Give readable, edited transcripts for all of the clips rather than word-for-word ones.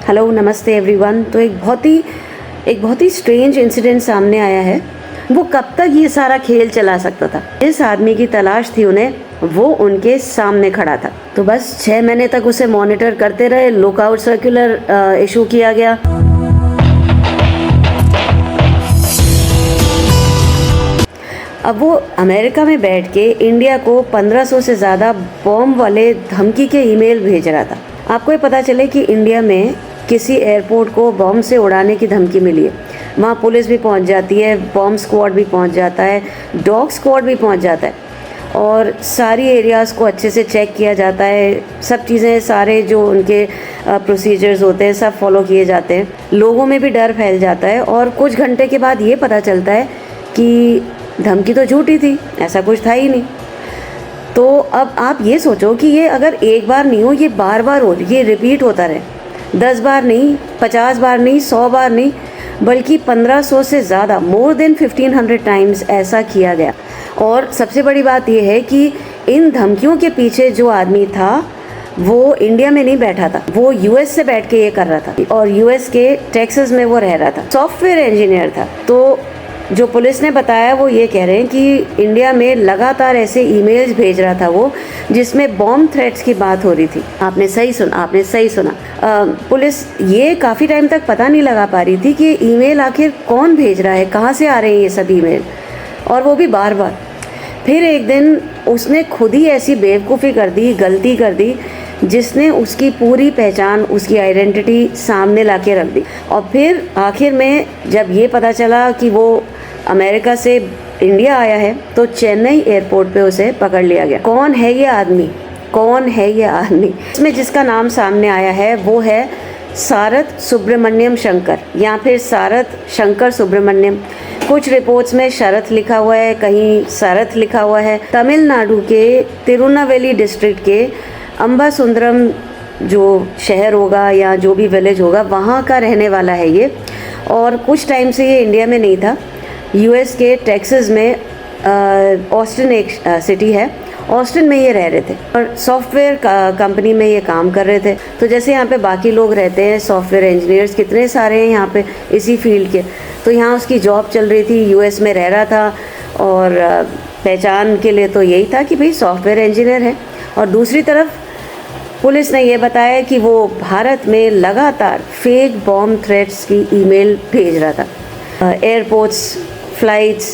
Hello, नमस्ते everyone. तो एक बहुत ही स्ट्रेंज इंसिडेंट सामने आया है। वो कब तक ये सारा खेल चला सकता था? जिस आदमी की तलाश थी उन्हें, वो उनके सामने खड़ा था। तो बस 6 महीने तक उसे मॉनिटर करते रहे। लुकआउट सर्कुलर इशू किया गया। अब वो अमेरिका में बैठ के इंडिया को 1500 से ज़्यादा बॉम्ब वाले धमकी के ईमेल भेज रहा था। आपको ये पता चले कि इंडिया में किसी एयरपोर्ट को बॉम्ब से उड़ाने की धमकी मिली है, वहाँ पुलिस भी पहुँच जाती है, बॉम्ब स्क्वाड भी पहुँच जाता है, डॉग स्क्वाड भी पहुँच जाता है और सारी एरियाज़ को अच्छे से चेक किया जाता है। सब चीज़ें, सारे जो उनके प्रोसीजर्स होते हैं सब फॉलो किए जाते हैं। लोगों में भी डर फैल जाता है और कुछ घंटे के बाद ये पता चलता है कि धमकी तो झूठी थी, ऐसा कुछ था ही नहीं। तो अब आप ये सोचो कि ये अगर एक बार नहीं हो, ये बार बार हो, ये रिपीट होता रहे, 10 बार नहीं, 50 बार नहीं, 100 बार नहीं, बल्कि 1500 से ज़्यादा, मोर देन 1500 टाइम्स ऐसा किया गया। और सबसे बड़ी बात यह है कि इन धमकियों के पीछे जो आदमी था वो इंडिया में नहीं बैठा था, वो यूएस से बैठ के ये कर रहा था और यूएस के टेक्सास में वो रह रहा था, सॉफ्टवेयर इंजीनियर था। तो जो पुलिस ने बताया वो ये कह रहे हैं कि इंडिया में लगातार ऐसे ईमेल्स भेज रहा था वो, जिसमें बॉम्ब थ्रेट्स की बात हो रही थी। आपने सही सुना। पुलिस ये काफ़ी टाइम तक पता नहीं लगा पा रही थी कि ईमेल आखिर कौन भेज रहा है, कहाँ से आ रहे हैं ये सब ईमेल, और वो भी बार बार। फिर एक दिन उसने खुद ही ऐसी बेवकूफ़ी कर दी, गलती कर दी, जिसने उसकी पूरी पहचान, उसकी आइडेंटिटी सामने ला के रख दी। और फिर आखिर में जब ये पता चला कि वो अमेरिका से इंडिया आया है, तो चेन्नई एयरपोर्ट पे उसे पकड़ लिया गया। कौन है ये आदमी? इसमें जिसका नाम सामने आया है वो है सारथ सुब्रमण्यम शंकर, या फिर सारथ शंकर सुब्रमण्यम। कुछ रिपोर्ट्स में शरथ लिखा हुआ है, कहीं सारथ लिखा हुआ है। तमिलनाडु के तिरुनेलवेली डिस्ट्रिक्ट के अम्बासुंदरम जो शहर होगा या जो भी विलेज होगा, वहाँ का रहने वाला है ये। और कुछ टाइम से ये इंडिया में नहीं था। यूएस के टेक्सास में ऑस्टिन एक सिटी है, ऑस्टिन में ये रह रहे थे और सॉफ्टवेयर कंपनी में ये काम कर रहे थे। तो जैसे यहाँ पे बाकी लोग रहते हैं, सॉफ्टवेयर इंजीनियर्स कितने सारे हैं यहाँ पे इसी फील्ड के, तो यहाँ उसकी जॉब चल रही थी, यूएस में रह रहा था और पहचान के लिए तो यही था कि भाई सॉफ्टवेयर इंजीनियर है। और दूसरी तरफ पुलिस ने ये बताया कि वो भारत में लगातार फेक बॉम्ब थ्रेट्स की ईमेल भेज रहा था। Airports, flights,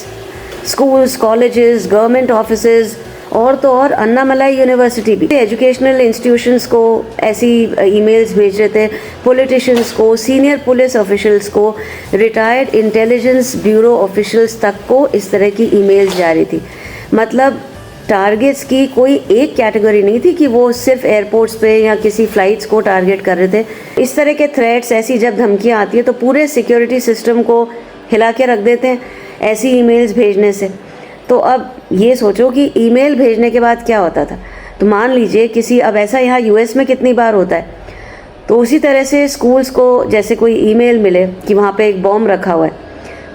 schools, colleges, government offices और तो और अन्नामलाई यूनिवर्सिटी भी एजुकेशनल इंस्टीट्यूशंस को ऐसी ईमेल्स भेज रहे थे। पॉलिटिशियंस को, सीनियर पुलिस ऑफिशियल्स को, रिटायर्ड इंटेलिजेंस ब्यूरो ऑफिशियल्स तक को इस तरह की ईमेल्स जा रही थी। मतलब टारगेट्स की कोई एक कैटेगरी नहीं थी कि वो सिर्फ एयरपोर्ट्स पे या किसी फ्लाइट्स को टारगेट कर रहे थे। इस तरह के थ्रेट्स, ऐसी जब धमकियाँ आती है तो पूरे सिक्योरिटी सिस्टम को हिला के रख देते हैं ऐसी ईमेल्स भेजने से। तो अब ये सोचो कि ईमेल भेजने के बाद क्या होता था। तो मान लीजिए किसी, अब ऐसा यहाँ यूएस में कितनी बार होता है, तो उसी तरह से स्कूल्स को जैसे कोई ईमेल मिले कि वहाँ पे एक बॉम्ब रखा हुआ है,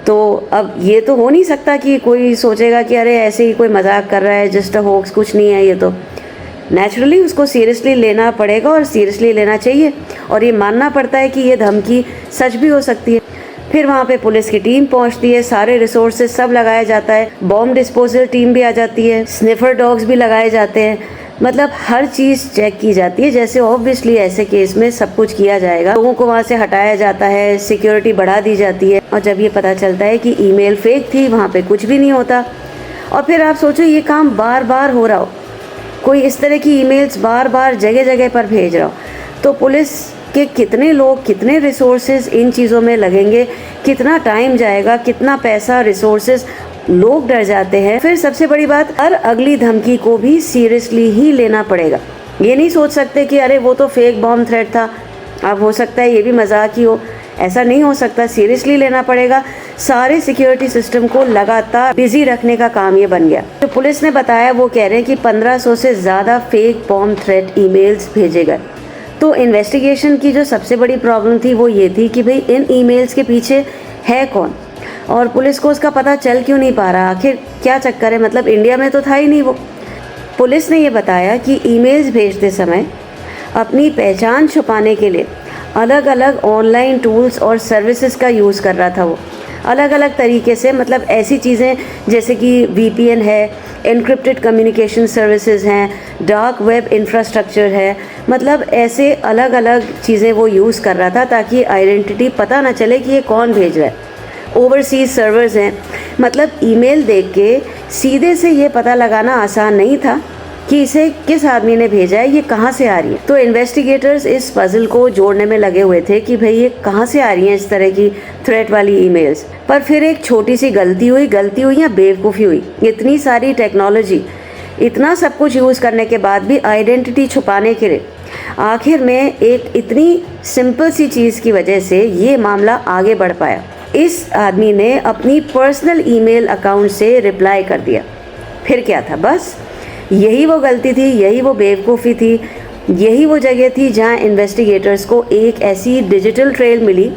तो अब ये तो हो नहीं सकता कि कोई सोचेगा कि अरे ऐसे ही कोई मजाक कर रहा है, जस्ट अ होक्स, कुछ नहीं है ये तो। नेचुरली उसको सीरियसली लेना पड़ेगा और सीरियसली लेना चाहिए और ये मानना पड़ता है कि ये धमकी सच भी हो सकती है। फिर वहाँ पे पुलिस की टीम पहुँचती है, सारे रिसोर्सेज सब लगाया जाता है, बॉम्ब डिस्पोजल टीम भी आ जाती है, स्निफर डॉग्स भी लगाए जाते हैं, मतलब हर चीज़ चेक की जाती है। जैसे ऑब्वियसली ऐसे केस में सब कुछ किया जाएगा, लोगों को वहाँ से हटाया जाता है, सिक्योरिटी बढ़ा दी जाती है। और जब ये पता चलता है कि ईमेल फेक थी, वहाँ पे कुछ भी नहीं होता। और फिर आप सोचो ये काम बार बार हो रहा हो, कोई इस तरह की ईमेल्स बार बार जगह जगह पर भेज रहा हो, तो पुलिस के कितने लोग, कितने रिसोर्सेज इन चीज़ों में लगेंगे, कितना टाइम जाएगा, कितना पैसा, रिसोर्सेज, लोग डर जाते हैं। फिर सबसे बड़ी बात, हर अगली धमकी को भी सीरियसली ही लेना पड़ेगा। ये नहीं सोच सकते कि अरे वो तो फेक बॉम्ब थ्रेट था, अब हो सकता है ये भी मजाक ही हो, ऐसा नहीं हो सकता, सीरियसली लेना पड़ेगा। सारे सिक्योरिटी सिस्टम को लगातार बिजी रखने का काम ये बन गया। जो पुलिस ने बताया वो कह रहे हैं कि 1500 से ज़्यादा फेक बॉम्ब थ्रेट ईमेल्स भेजे गए। तो इन्वेस्टिगेशन की जो सबसे बड़ी प्रॉब्लम थी वो ये थी कि भाई इन ईमेल्स के पीछे है कौन और पुलिस को उसका पता चल क्यों नहीं पा रहा, आखिर क्या चक्कर है, मतलब इंडिया में तो था ही नहीं वो। पुलिस ने ये बताया कि ईमेल्स भेजते समय अपनी पहचान छुपाने के लिए अलग अलग ऑनलाइन टूल्स और सर्विसेज का यूज़ कर रहा था वो, अलग अलग तरीके से। मतलब ऐसी चीज़ें जैसे कि VPN है, एनक्रिप्टेड कम्युनिकेशन सर्विसेज हैं, डार्क वेब इंफ्रास्ट्रक्चर है, मतलब ऐसे अलग अलग चीज़ें वो यूज़ कर रहा था ताकि आइडेंटिटी पता ना चले कि ये कौन भेज रहा है। ओवरसीज सर्वर्स हैं, मतलब ईमेल देख के सीधे से ये पता लगाना आसान नहीं था कि इसे किस आदमी ने भेजा है, ये कहाँ से आ रही है। तो इन्वेस्टिगेटर्स इस पजल को जोड़ने में लगे हुए थे कि भाई ये कहाँ से आ रही हैं इस तरह की थ्रेट वाली ईमेल्स। पर फिर एक छोटी सी गलती हुई या बेवकूफ़ी हुई। इतनी सारी टेक्नोलॉजी, इतना सब कुछ यूज़ करने के बाद भी आइडेंटिटी छुपाने के लिए आखिर में एक इतनी सिंपल सी चीज़ की वजह से ये मामला आगे बढ़ पाया। इस आदमी ने अपनी पर्सनल ईमेल अकाउंट से रिप्लाई कर दिया। फिर क्या था, बस यही वो गलती थी, यही वो बेवकूफ़ी थी, यही वो जगह थी जहां इन्वेस्टिगेटर्स को एक ऐसी डिजिटल ट्रेल मिली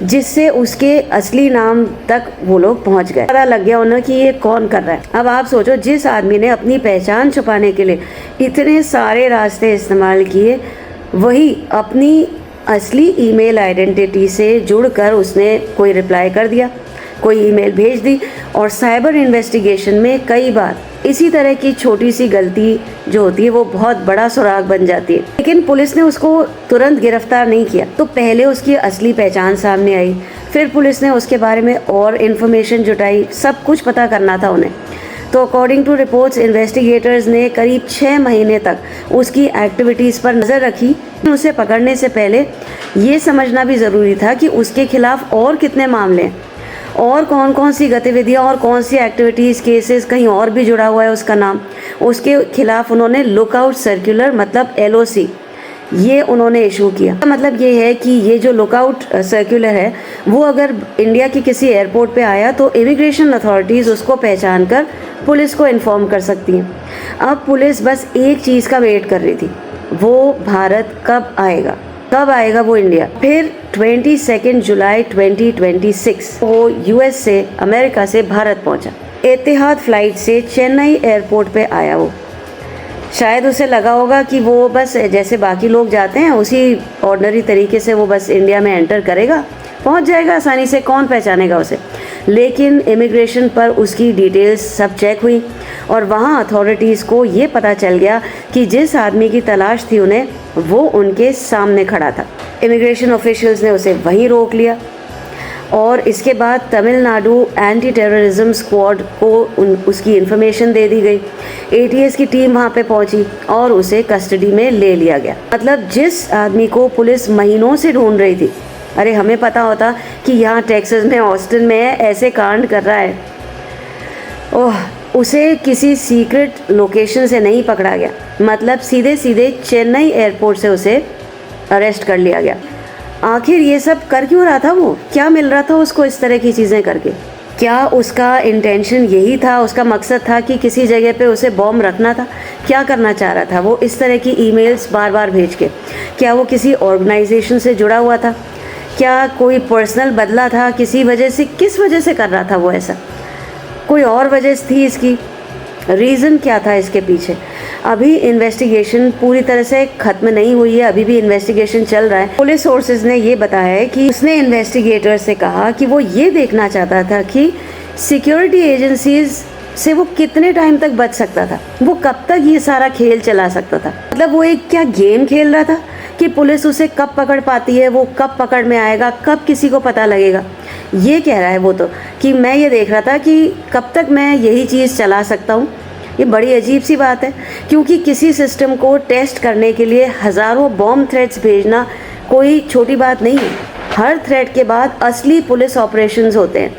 जिससे उसके असली नाम तक वो लोग पहुंच गए। पता लग गया उन्हें कि ये कौन कर रहा है। अब आप सोचो, जिस आदमी ने अपनी पहचान छुपाने के लिए इतने सारे रास्ते इस्तेमाल किए, वही अपनी असली ईमेल आइडेंटिटी से जुड़कर उसने कोई रिप्लाई कर दिया, कोई ईमेल भेज दी। और साइबर इन्वेस्टिगेशन में कई बार इसी तरह की छोटी सी गलती जो होती है वो बहुत बड़ा सुराग बन जाती है। लेकिन पुलिस ने उसको तुरंत गिरफ्तार नहीं किया, तो पहले उसकी असली पहचान सामने आई, फिर पुलिस ने उसके बारे में और इन्फॉर्मेशन जुटाई, सब कुछ पता करना था उन्हें। तो अकॉर्डिंग टू रिपोर्ट्स, इन्वेस्टिगेटर्स ने करीब 6 महीने तक उसकी एक्टिविटीज़ पर नज़र रखी। उसे पकड़ने से पहले ये समझना भी ज़रूरी था कि उसके खिलाफ और कितने मामले हैं, और कौन कौन सी गतिविधियां और कौन सी एक्टिविटीज़, केसेस कहीं और भी जुड़ा हुआ है उसका नाम। उसके खिलाफ उन्होंने लुकआउट सर्कुलर, मतलब LOC, ये उन्होंने इशू किया। मतलब ये है कि ये जो लुकआउट सर्कुलर है वो अगर इंडिया की किसी एयरपोर्ट पे आया तो इमिग्रेशन अथॉरिटीज़ उसको पहचान कर पुलिस को इन्फॉर्म कर सकती हैं। अब पुलिस बस एक चीज़ का वेट कर रही थी, वो भारत कब आएगा वो इंडिया। फिर 22 जुलाई 2026 वो US से, अमेरिका से भारत पहुंचा। एतिहाद फ्लाइट से चेन्नई एयरपोर्ट पे आया वो। शायद उसे लगा होगा कि वो बस जैसे बाकी लोग जाते हैं उसी ऑर्डिनरी तरीके से वो बस इंडिया में एंटर करेगा, पहुंच जाएगा आसानी से, कौन पहचानेगा उसे। लेकिन इमिग्रेशन पर उसकी डिटेल्स सब चेक हुई और वहाँ अथॉरिटीज़ को ये पता चल गया कि जिस आदमी की तलाश थी उन्हें, वो उनके सामने खड़ा था। इमिग्रेशन ऑफिशियल्स ने उसे वहीं रोक लिया और इसके बाद तमिलनाडु एंटी टेररिज्म स्क्वाड को उसकी इन्फॉर्मेशन दे दी गई। ATS की टीम वहाँ पे पहुँची और उसे कस्टडी में ले लिया गया। मतलब जिस आदमी को पुलिस महीनों से ढूंढ रही थी, अरे हमें पता होता कि यहाँ टेक्सास में, ऑस्टिन में ऐसे कांड कर रहा है, ओह, उसे किसी सीक्रेट लोकेशन से नहीं पकड़ा गया, मतलब सीधे सीधे चेन्नई एयरपोर्ट से उसे अरेस्ट कर लिया गया। आखिर ये सब कर क्यों रहा था वो? क्या मिल रहा था उसको इस तरह की चीज़ें करके? क्या उसका इंटेंशन यही था, उसका मकसद था कि किसी जगह पे उसे बॉम्ब रखना था? क्या करना चाह रहा था वो इस तरह की ईमेल्स बार बार भेज के? क्या वो किसी ऑर्गेनाइजेशन से जुड़ा हुआ था? क्या कोई पर्सनल बदला था किसी वजह से? किस वजह से कर रहा था वो ऐसा? कोई और वजह थी इसकी? रीज़न क्या था इसके पीछे? अभी इन्वेस्टिगेशन पूरी तरह से ख़त्म नहीं हुई है, अभी भी इन्वेस्टिगेशन चल रहा है। पुलिस सोर्सेज ने ये बताया है कि उसने इन्वेस्टिगेटर से कहा कि वो ये देखना चाहता था कि सिक्योरिटी एजेंसीज से वो कितने टाइम तक बच सकता था, वो कब तक ये सारा खेल चला सकता था। मतलब वो एक क्या गेम खेल रहा था कि पुलिस उसे कब पकड़ पाती है, वो कब पकड़ में आएगा, कब किसी को पता लगेगा। ये कह रहा है वो तो कि मैं ये देख रहा था कि कब तक मैं यही चीज़ चला सकता हूँ। ये बड़ी अजीब सी बात है, क्योंकि किसी सिस्टम को टेस्ट करने के लिए हज़ारों बॉम्ब थ्रेट्स भेजना कोई छोटी बात नहीं है। हर थ्रेट के बाद असली पुलिस ऑपरेशंस होते हैं।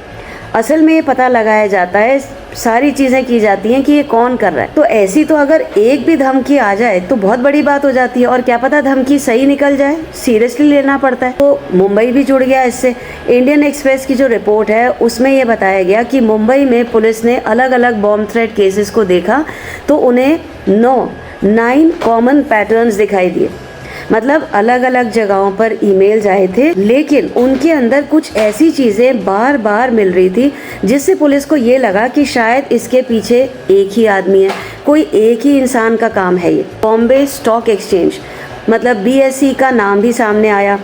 असल में ये पता लगाया जाता है, सारी चीज़ें की जाती हैं कि ये कौन कर रहा है। तो ऐसी तो अगर एक भी धमकी आ जाए तो बहुत बड़ी बात हो जाती है, और क्या पता धमकी सही निकल जाए, सीरियसली लेना पड़ता है। तो मुंबई भी जुड़ गया इससे। इंडियन एक्सप्रेस की जो रिपोर्ट है उसमें ये बताया गया कि मुंबई में पुलिस ने अलग अलग बॉम्ब थ्रेट केसेस को देखा तो उन्हें 9 कॉमन पैटर्न्स दिखाई दिए। मतलब अलग अलग जगहों पर ईमेल्स आए थे, लेकिन उनके अंदर कुछ ऐसी चीज़ें बार बार मिल रही थी जिससे पुलिस को ये लगा कि शायद इसके पीछे एक ही आदमी है, कोई एक ही इंसान का काम है ये। बॉम्बे स्टॉक एक्सचेंज, मतलब BSE का नाम भी सामने आया,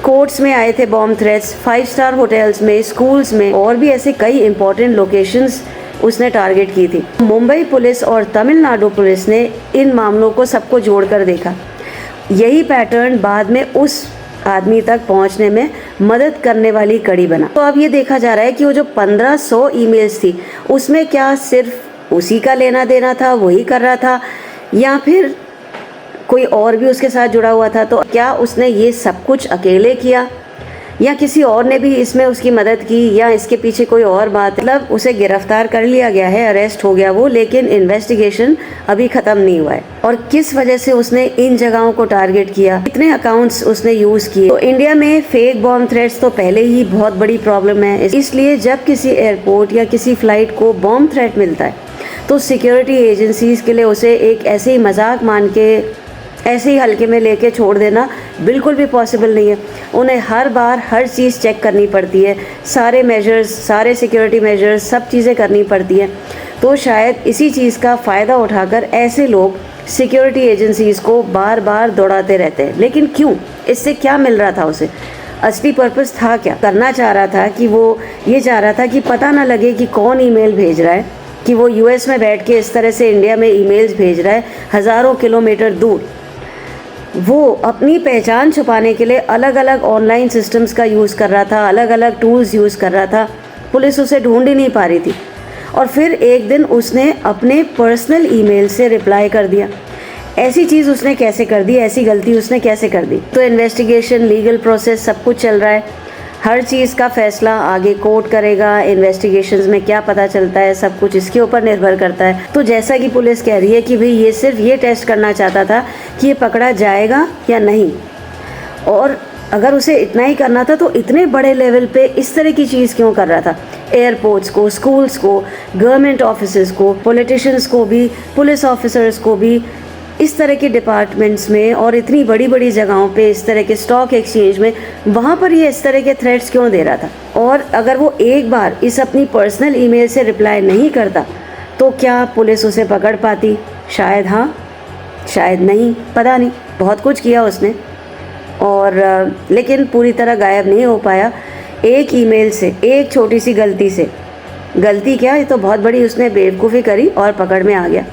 कोर्ट्स में आए थे बॉम्ब थ्रेट्स, 5 स्टार होटल्स में, स्कूल्स में और भी ऐसे कई इंपॉर्टेंट लोकेशंस उसने टारगेट की थी। मुंबई पुलिस और तमिलनाडु पुलिस ने इन मामलों को सबको जोड़कर देखा। यही पैटर्न बाद में उस आदमी तक पहुंचने में मदद करने वाली कड़ी बना। तो अब ये देखा जा रहा है कि वो जो 1500 ईमेल्स थी उसमें क्या सिर्फ उसी का लेना देना था, वही कर रहा था, या फिर कोई और भी उसके साथ जुड़ा हुआ था? तो क्या उसने ये सब कुछ अकेले किया या किसी और ने भी इसमें उसकी मदद की, या इसके पीछे कोई और बात? मतलब उसे गिरफ्तार कर लिया गया है, अरेस्ट हो गया वो, लेकिन इन्वेस्टिगेशन अभी खत्म नहीं हुआ है। और किस वजह से उसने इन जगहों को टारगेट किया, कितने अकाउंट्स उसने यूज किए? तो इंडिया में फेक बॉम्ब थ्रेट्स तो पहले ही बहुत बड़ी प्रॉब्लम है, इसलिए जब किसी एयरपोर्ट या किसी फ्लाइट को बॉम्ब थ्रेट मिलता है तो सिक्योरिटी एजेंसीज के लिए उसे एक ऐसे ही मजाक मान के, ऐसे ही हल्के में लेके छोड़ देना बिल्कुल भी पॉसिबल नहीं है। उन्हें हर बार हर चीज़ चेक करनी पड़ती है, सारे मेजर्स, सारे सिक्योरिटी मेजर्स, सब चीज़ें करनी पड़ती हैं। तो शायद इसी चीज़ का फ़ायदा उठाकर ऐसे लोग सिक्योरिटी एजेंसीज़ को बार बार दौड़ाते रहते हैं। लेकिन क्यों? इससे क्या मिल रहा था उसे? असली पर्पस था क्या? करना चाह रहा था कि वो ये चाह रहा था कि पता ना लगे कि कौन ईमेल भेज रहा है, कि वो US में बैठ के इस तरह से इंडिया में ईमेल्स भेज रहा है हज़ारों किलोमीटर दूर। वो अपनी पहचान छुपाने के लिए अलग अलग ऑनलाइन सिस्टम्स का यूज़ कर रहा था, अलग अलग टूल्स यूज़ कर रहा था। पुलिस उसे ढूंढ ही नहीं पा रही थी। और फिर एक दिन उसने अपने पर्सनल ईमेल से रिप्लाई कर दिया। ऐसी चीज़ उसने कैसे कर दी? ऐसी गलती उसने कैसे कर दी? तो इन्वेस्टिगेशन, लीगल प्रोसेस सब कुछ चल रहा है। हर चीज़ का फैसला आगे कोर्ट करेगा। इन्वेस्टिगेशंस में क्या पता चलता है सब कुछ इसके ऊपर निर्भर करता है। तो जैसा कि पुलिस कह रही है कि भाई ये सिर्फ ये टेस्ट करना चाहता था कि ये पकड़ा जाएगा या नहीं, और अगर उसे इतना ही करना था तो इतने बड़े लेवल पे इस तरह की चीज़ क्यों कर रहा था? एयरपोर्ट्स को, स्कूल्स को, गवर्नमेंट ऑफिसेज़ को, पॉलिटिशियंस को भी, पुलिस ऑफिसर्स को भी, इस तरह के डिपार्टमेंट्स में और इतनी बड़ी बड़ी जगहों पे, इस तरह के स्टॉक एक्सचेंज में, वहाँ पर ये इस तरह के थ्रेट्स क्यों दे रहा था? और अगर वो एक बार इस अपनी पर्सनल ईमेल से रिप्लाई नहीं करता तो क्या पुलिस उसे पकड़ पाती? शायद हाँ, शायद नहीं, पता नहीं। बहुत कुछ किया उसने और लेकिन पूरी तरह गायब नहीं हो पाया। एक ईमेल से, एक छोटी सी गलती से, गलती क्या, ये तो बहुत बड़ी उसने बेवकूफ़ी करी और पकड़ में आ गया।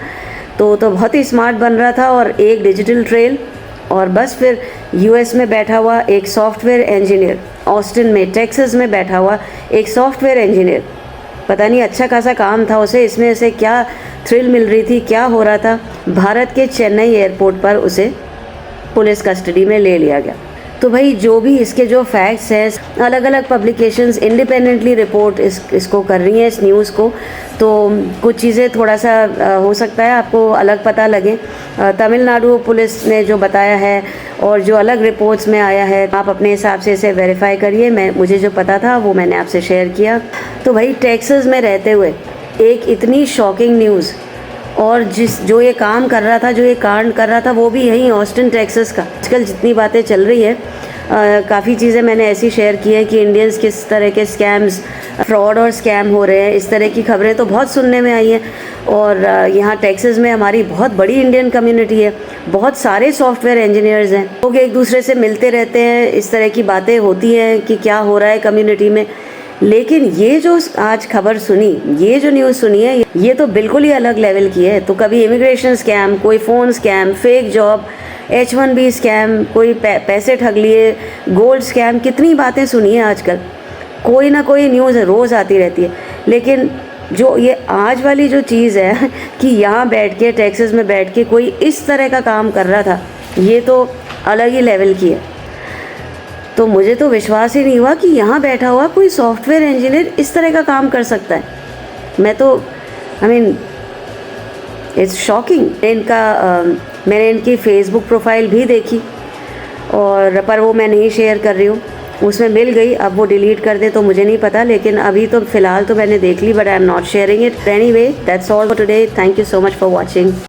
तो बहुत ही स्मार्ट बन रहा था और एक डिजिटल ट्रेल, और बस फिर US में बैठा हुआ एक सॉफ्टवेयर इंजीनियर, ऑस्टिन में, टेक्सास में बैठा हुआ एक सॉफ्टवेयर इंजीनियर, पता नहीं अच्छा खासा काम था उसे, इसमें उसे क्या थ्रिल मिल रही थी, क्या हो रहा था, भारत के चेन्नई एयरपोर्ट पर उसे पुलिस कस्टडी में ले लिया गया। तो भाई जो भी इसके जो फैक्ट्स हैं, अलग अलग पब्लिकेशंस इंडिपेंडेंटली रिपोर्ट इसको कर रही हैं, इस न्यूज़ को। तो कुछ चीज़ें थोड़ा सा हो सकता है आपको अलग पता लगे। तमिलनाडु पुलिस ने जो बताया है और जो अलग रिपोर्ट्स में आया है, आप अपने हिसाब से इसे वेरीफाई करिए। मुझे जो पता था वो मैंने आपसे शेयर किया। तो भाई टेक्सास में रहते हुए एक इतनी शॉकिंग न्यूज़, और जो ये काम कर रहा था, जो ये कांड कर रहा था, वो भी यहीं ऑस्टिन टेक्सास का। आजकल जितनी बातें चल रही है, काफ़ी चीज़ें मैंने ऐसी शेयर की हैं कि इंडियंस किस तरह के स्कैम्स, फ्रॉड और स्कैम हो रहे हैं, इस तरह की खबरें तो बहुत सुनने में आई हैं। और यहाँ टेक्सास में हमारी बहुत बड़ी इंडियन कम्युनिटी है, बहुत सारे सॉफ्टवेयर इंजीनियर्स हैं, लोग एक दूसरे से मिलते रहते हैं, इस तरह की बातें होती हैं कि क्या हो रहा है कम्युनिटी में। लेकिन ये जो आज खबर सुनी, ये जो न्यूज़ सुनी है, ये तो बिल्कुल ही अलग लेवल की है। तो कभी इमिग्रेशन स्कैम, कोई phone scam, fake job, H1B scam, कोई पैसे ठग लिए, गोल्ड स्कैम, कितनी बातें सुनी है आजकल। कोई ना कोई न्यूज़ रोज़ आती रहती है। लेकिन जो ये आज वाली जो चीज़ है कि यहाँ बैठ के, टेक्सास में बैठ के कोई इस तरह का काम कर रहा था, ये तो अलग ही लेवल की है। तो मुझे तो विश्वास ही नहीं हुआ कि यहाँ बैठा हुआ कोई सॉफ्टवेयर इंजीनियर इस तरह का काम कर सकता है। मैं तो इट्स शॉकिंग। मैंने इनकी फेसबुक प्रोफाइल भी देखी, और पर वो मैं नहीं शेयर कर रही हूँ। उसमें मिल गई, अब वो डिलीट कर दे तो मुझे नहीं पता, लेकिन अभी तो फ़िलहाल तो मैंने देख ली, but I am not sharing it. Anyway, that's all for today. Thank you so much for watching.